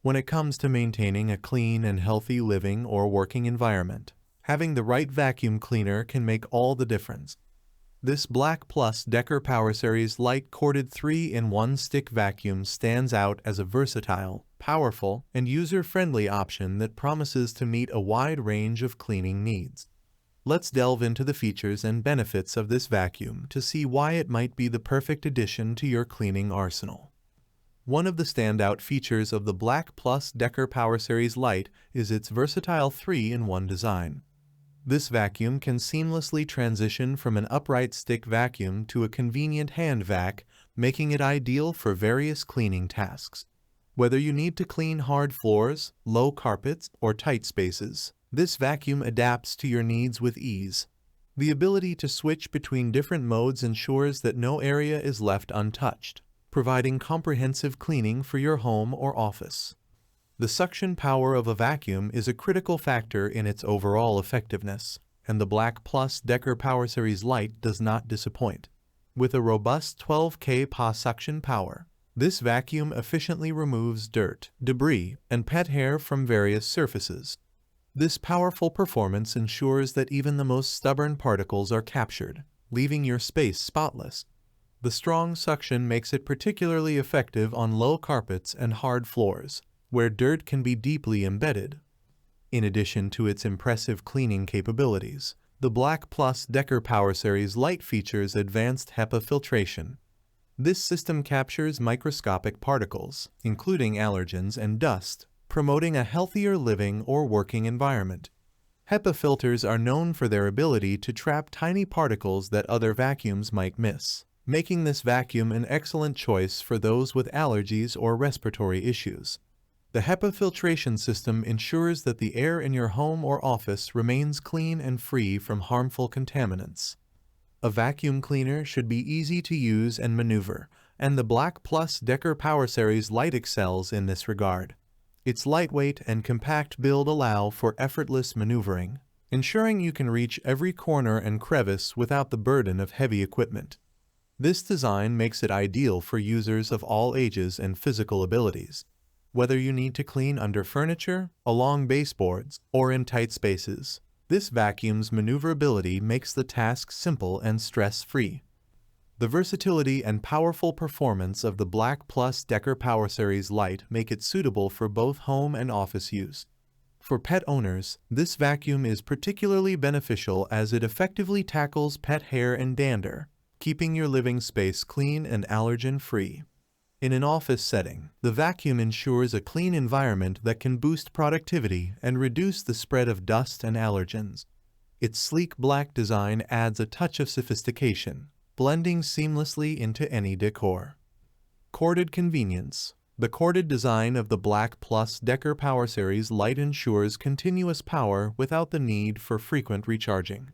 when it comes to maintaining a clean and healthy living or working environment. Having the right vacuum cleaner can make all the difference. This BLACK+DECKER Powerseries Lite corded 3-in-1 stick vacuum stands out as a versatile, powerful, and user-friendly option that promises to meet a wide range of cleaning needs. Let's delve into the features and benefits of this vacuum to see why it might be the perfect addition to your cleaning arsenal. One of the standout features of the BLACK+DECKER Powerseries Lite is its versatile 3-in-1 design. This vacuum can seamlessly transition from an upright stick vacuum to a convenient hand vac, making it ideal for various cleaning tasks. Whether you need to clean hard floors, low carpets, or tight spaces, this vacuum adapts to your needs with ease. The ability to switch between different modes ensures that no area is left untouched, providing comprehensive cleaning for your home or office. The suction power of a vacuum is a critical factor in its overall effectiveness, and the BLACK+DECKER Powerseries Lite does not disappoint. With a robust 12 kPa suction power, this vacuum efficiently removes dirt, debris, and pet hair from various surfaces. This powerful performance ensures that even the most stubborn particles are captured, leaving your space spotless. The strong suction makes it particularly effective on low carpets and hard floors, where dirt can be deeply embedded. In addition to its impressive cleaning capabilities, the BLACK+DECKER Powerseries Lite features advanced HEPA filtration. This system captures microscopic particles, including allergens and dust, promoting a healthier living or working environment. HEPA filters are known for their ability to trap tiny particles that other vacuums might miss, making this vacuum an excellent choice for those with allergies or respiratory issues. The HEPA filtration system ensures that the air in your home or office remains clean and free from harmful contaminants. A vacuum cleaner should be easy to use and maneuver, and the BLACK+DECKER Powerseries Lite excels in this regard. Its lightweight and compact build allow for effortless maneuvering, ensuring you can reach every corner and crevice without the burden of heavy equipment. This design makes it ideal for users of all ages and physical abilities. Whether you need to clean under furniture, along baseboards, or in tight spaces, this vacuum's maneuverability makes the task simple and stress-free. The versatility and powerful performance of the BLACK+DECKER Powerseries Lite make it suitable for both home and office use. For pet owners, this vacuum is particularly beneficial as it effectively tackles pet hair and dander, keeping your living space clean and allergen-free. In an office setting, the vacuum ensures a clean environment that can boost productivity and reduce the spread of dust and allergens. Its sleek black design adds a touch of sophistication, blending seamlessly into any decor. Corded convenience. The corded design of the BLACK+DECKER Powerseries Lite ensures continuous power without the need for frequent recharging.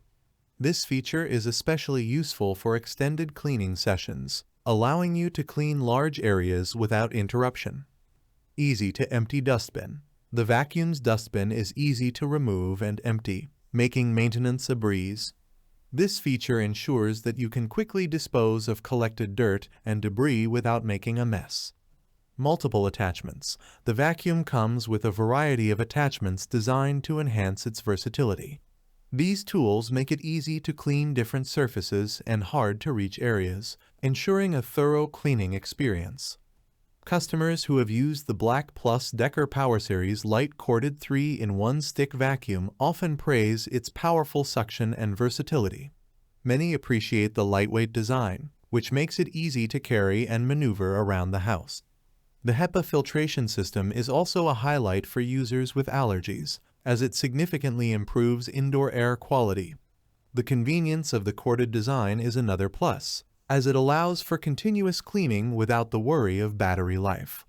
This feature is especially useful for extended cleaning sessions, allowing you to clean large areas without interruption. Easy to empty dustbin. The vacuum's dustbin is easy to remove and empty, making maintenance a breeze. This feature ensures that you can quickly dispose of collected dirt and debris without making a mess. Multiple attachments. The vacuum comes with a variety of attachments designed to enhance its versatility. These tools make it easy to clean different surfaces and hard-to-reach areas, ensuring a thorough cleaning experience. Customers who have used the BLACK+DECKER Powerseries Lite corded 3-in-1 stick vacuum often praise its powerful suction and versatility. Many appreciate the lightweight design, which makes it easy to carry and maneuver around the house. The HEPA filtration system is also a highlight for users with allergies, as it significantly improves indoor air quality. The convenience of the corded design is another plus, as it allows for continuous cleaning without the worry of battery life.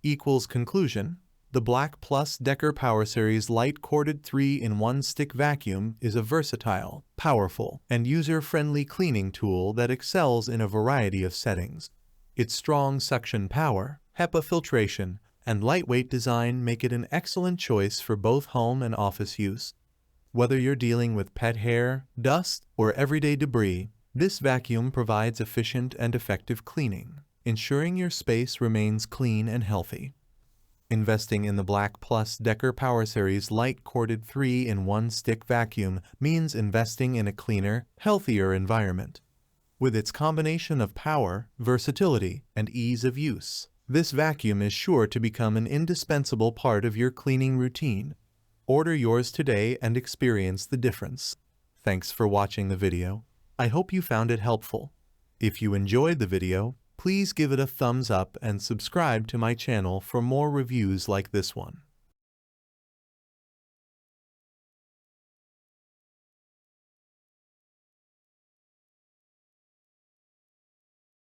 Conclusion. The BLACK+DECKER Powerseries Lite corded 3-in-1 stick vacuum is a versatile, powerful, and user-friendly cleaning tool that excels in a variety of settings. Its strong suction power, HEPA filtration, and lightweight design make it an excellent choice for both home and office use. Whether you're dealing with pet hair, dust, or everyday debris, this vacuum provides efficient and effective cleaning, ensuring your space remains clean and healthy. Investing in the BLACK+DECKER Powerseries Lite corded 3-in-1 stick vacuum means investing in a cleaner, healthier environment. With its combination of power, versatility, and ease of use, this vacuum is sure to become an indispensable part of your cleaning routine. Order yours today and experience the difference. Thanks for watching the video. I hope you found it helpful. If you enjoyed the video, please give it a thumbs up and subscribe to my channel for more reviews like this one.